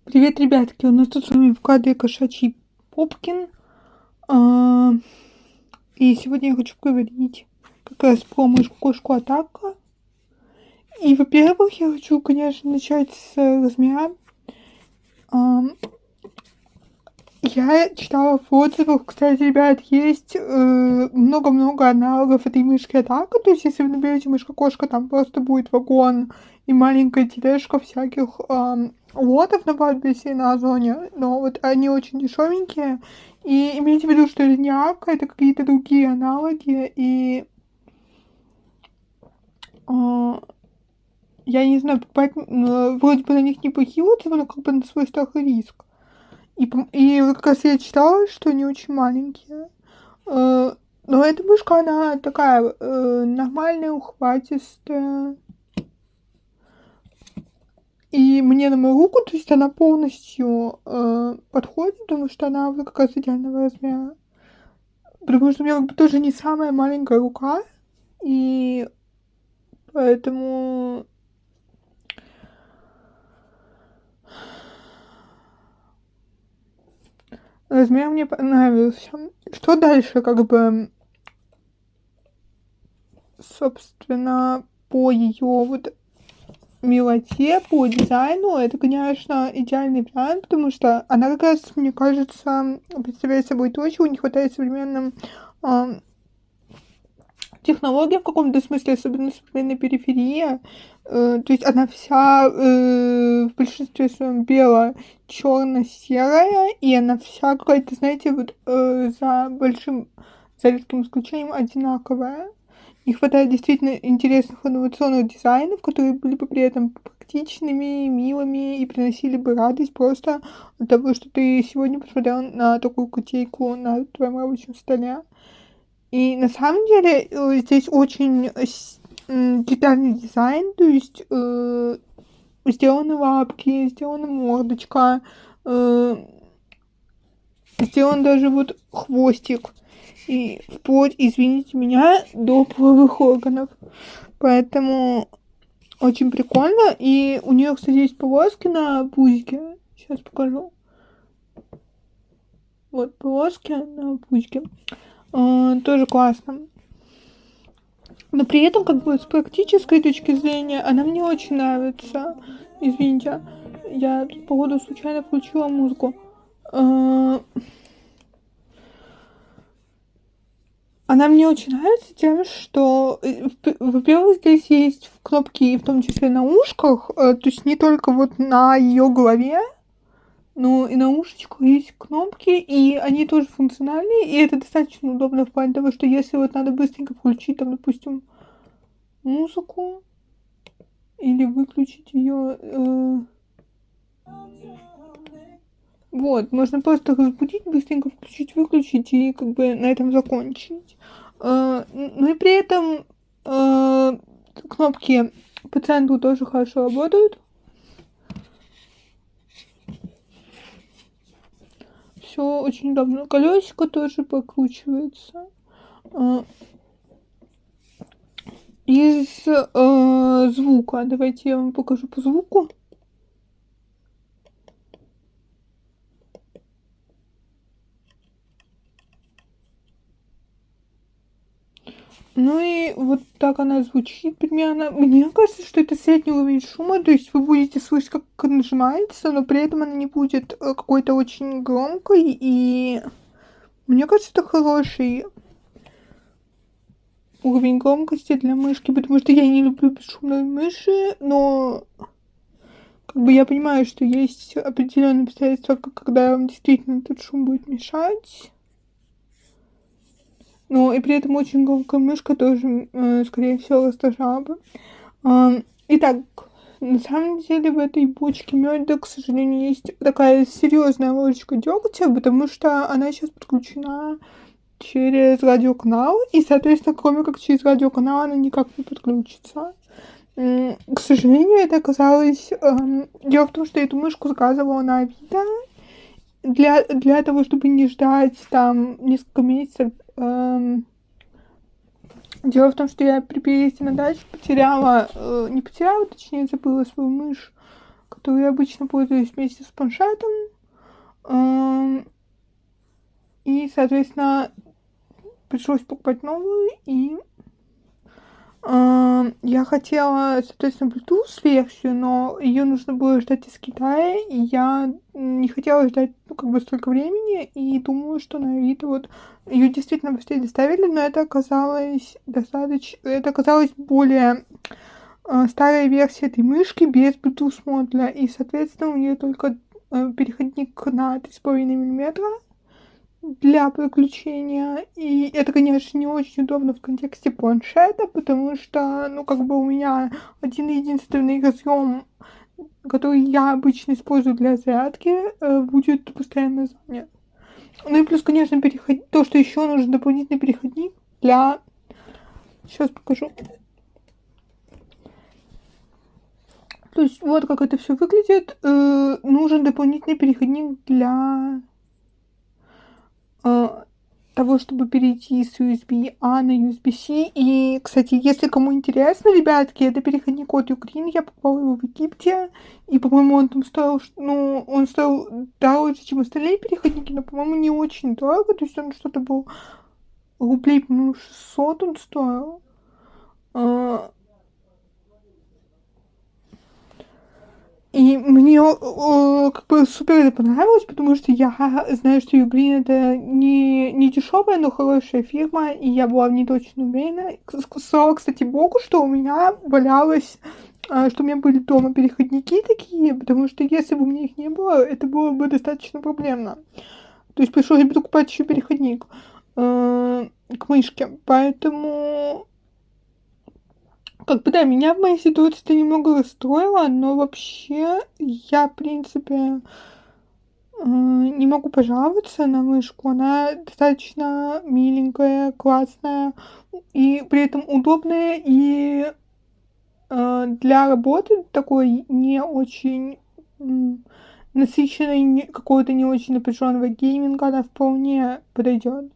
Привет, ребятки! У нас тут с вами в кадре кошачий Попкин. А, И сегодня я хочу поговорить как раз про мышку-кошку Атака. И, во-первых, я хочу, конечно, начать с размера. А, Я читала в отзывах, кстати, ребят, есть много-много аналогов этой мышки Атака. То есть, если вы наберете мышка-кошка, там просто будет вагон и маленькая тележка всяких лотов на Ватбисе и на Озоне. Но вот они очень дешевенькие. И имейте в виду, что это не Ака, это какие-то другие аналоги. И а, я не знаю, покупать вроде бы на них неплохие отзывы, но как бы на свой страх и риск. И вот как раз я читала, что они очень маленькие. Но эта мышка, она такая нормальная, ухватистая. И мне на мою руку, то есть она полностью подходит, потому что она вот как раз идеального размера. Потому что у меня как бы тоже не самая маленькая рука, и поэтому размер мне понравился. Что дальше, как бы, собственно, по ее вот милоте, по дизайну, это, конечно, идеальный вариант, потому что она как раз, мне кажется, представляет собой то, чего не хватает современным технологиям в каком-то смысле, особенно современной периферии. То есть она вся в большинстве своем бело-черно-серая, и она вся какая-то, знаете, вот за редким исключением одинаковая. Не хватает действительно интересных инновационных дизайнов, которые были бы при этом практичными, милыми и приносили бы радость просто от того, что ты сегодня посмотрел на такую кутейку на твоем рабочем столе. И на самом деле здесь очень детальный дизайн, то есть сделаны лапки, сделана мордочка, э, сделан даже вот хвостик. И вплоть, извините меня, до половых органов. Поэтому очень прикольно. И у нее, кстати, есть полоски на пузике. Сейчас покажу. Вот полоски на пузике. Тоже классно. Но при этом, как бы, с практической точки зрения, она мне очень нравится. Извините, я тут, походу, случайно включила музыку. Она мне очень нравится тем, что, во-первых, здесь есть кнопки, в том числе на ушках, то есть не только вот на ее голове, но и на ушечках есть кнопки, и они тоже функциональные, и это достаточно удобно в плане того, что если вот надо быстренько включить, там, допустим, музыку или выключить ее, вот, можно просто разбудить, быстренько включить, выключить и как бы на этом закончить. Ну и при этом кнопки по центру тоже хорошо работают. Все очень удобно. Колесико тоже прокручивается. Из звука. Давайте я вам покажу по звуку. Ну и вот так она звучит примерно. Мне кажется, что это средний уровень шума, то есть вы будете слышать, как нажимается, но при этом она не будет какой-то очень громкой, и мне кажется, это хороший уровень громкости для мышки, потому что я не люблю бесшумные мыши, но как бы я понимаю, что есть определенные обстоятельства, когда вам действительно этот шум будет мешать. Но и при этом очень громкая мышка тоже, скорее всего, раздражала бы. Итак, на самом деле в этой бочке мёда, к сожалению, есть такая серьезная ложечка дегтя, потому что она сейчас подключена через радиоканал, и, соответственно, кроме как через радиоканал, она никак не подключится. К сожалению, это оказалось... Дело в том, что эту мышку заказывала на Авито для того, чтобы не ждать там несколько месяцев. Дело в том, что я при переезде на дачу потеряла, не потеряла, точнее, забыла свою мышь, которой я обычно пользуюсь вместе с планшетом. И, соответственно, пришлось покупать новую, и я хотела, соответственно, Bluetooth-версию, но ее нужно было ждать из Китая, и я не хотела ждать, ну, как бы столько времени, и думала, что на Авито вот ее действительно быстрее доставили, но это оказалось это оказалась более старая версия этой мышки без Bluetooth модуля, и, соответственно, у нее только переходник на 3,5 миллиметра для подключения. И это, конечно, не очень удобно в контексте планшета, потому что, ну, как бы у меня один единственный разъем, который я обычно использую для зарядки, будет постоянно занят. Ну и плюс, конечно, то, что еще нужен дополнительный переходник для... Сейчас покажу. То есть вот как это все выглядит. Нужен дополнительный переходник для того, чтобы перейти с USB-A на USB-C. И, кстати, если кому интересно, ребятки, это переходник от Ugreen. Я покупала его в Египте. И, по-моему, он там стоил, ну, он стоил дороже, чем остальные переходники, но, по-моему, не очень дорого. То есть он что-то был рублей, по-моему, 600 он стоил. И мне как бы супер это понравилось, потому что я знаю, что Ugreen это не дешевая, но хорошая фирма, и я была в ней точно уверена. Слава, кстати, богу, что у меня валялось, что у меня были дома переходники такие, потому что если бы у меня их не было, это было бы достаточно проблемно. То есть пришлось бы покупать еще переходник к мышке. Поэтому как бы, да, меня в моей ситуации это немного расстроило, но вообще я, в принципе, не могу пожаловаться на мышку. Она достаточно миленькая, классная и при этом удобная, и для работы такой не очень насыщенной, какого-то не очень напряженного гейминга она вполне подойдет.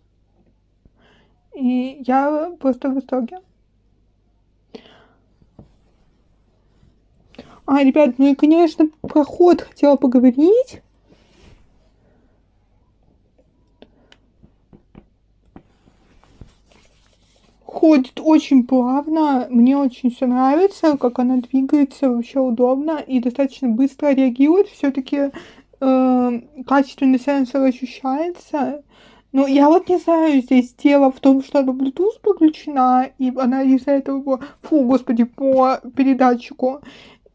И я просто в восторге. Ребят, ну и, конечно, про ход хотела поговорить. Ходит очень плавно, мне очень все нравится, как она двигается, вообще удобно и достаточно быстро реагирует. Всё-таки, качественный сенсор ощущается. Но я вот не знаю, здесь дело в том, что она Bluetooth подключена, и она из-за этого, господи, по передатчику.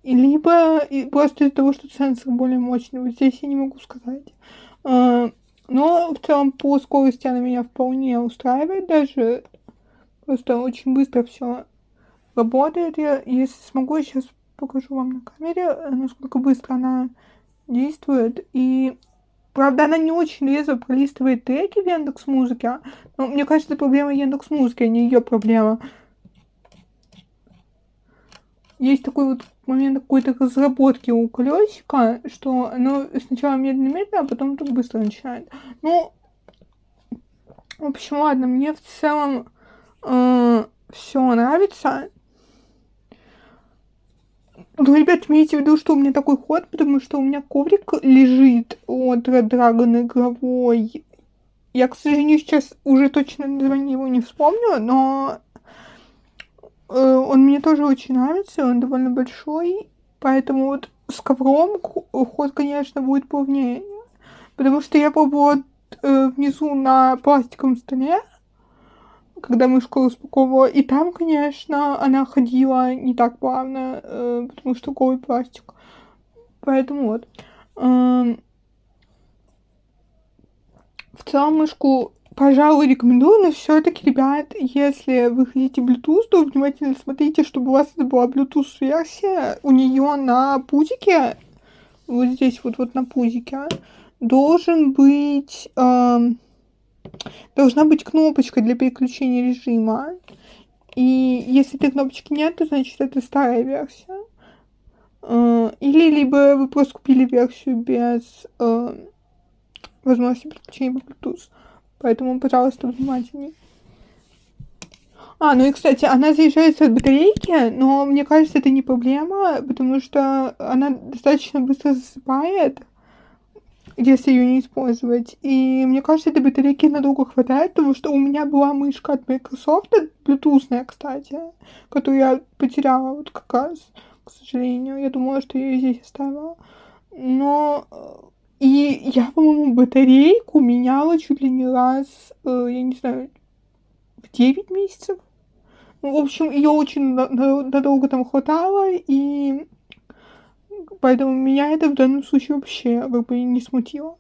Либо просто из-за того, что сенсор более мощный. Вот здесь я не могу сказать. Но в целом по скорости она меня вполне устраивает даже. Просто очень быстро все работает. Я, если смогу, я сейчас покажу вам на камере, насколько быстро она действует. И правда, она не очень резво пролистывает треки в Яндекс.Музыке. Но мне кажется, это проблема Яндекс.Музыки, а не ее проблема. Есть такой вот момент какой-то разработки у колесика, что оно сначала медленно-медленно, а потом так быстро начинает. Ну, в общем, ладно, мне в целом все нравится. Ну, ребят, имейте в виду, что у меня такой ход, потому что у меня коврик лежит от Red Dragon игровой. Я, к сожалению, сейчас уже точно название его не вспомню, но он мне тоже очень нравится, он довольно большой, поэтому вот с ковром ход, конечно, будет плавнее. Потому что я пробовала внизу на пластиковом столе, когда мышку распаковывала, и там, конечно, она ходила не так плавно, потому что голый пластик. Поэтому вот. В целом мышку, пожалуй, рекомендую, но все-таки, ребят, если вы хотите Bluetooth, то внимательно смотрите, чтобы у вас это была Bluetooth-версия. У нее на пузике, вот здесь вот на пузике, должна быть кнопочка для переключения режима. И если этой кнопочки нет, то значит это старая версия. Или либо вы просто купили версию без возможности подключения по Bluetooth. Поэтому, пожалуйста, внимательней. Ну и, кстати, она заряжается от батарейки, но мне кажется, это не проблема, потому что она достаточно быстро засыпает, если её не использовать. И мне кажется, этой батарейки надолго хватает, потому что у меня была мышка от "Майкрософта", блютусная, кстати, которую я потеряла вот как раз, к сожалению. Я думала, что я её здесь оставила. Но, и я, по-моему, батарейку меняла чуть ли не раз, я не знаю, в 9 месяцев. Ну, в общем, её очень надолго там хватало, и поэтому меня это в данном случае вообще как бы не смутило.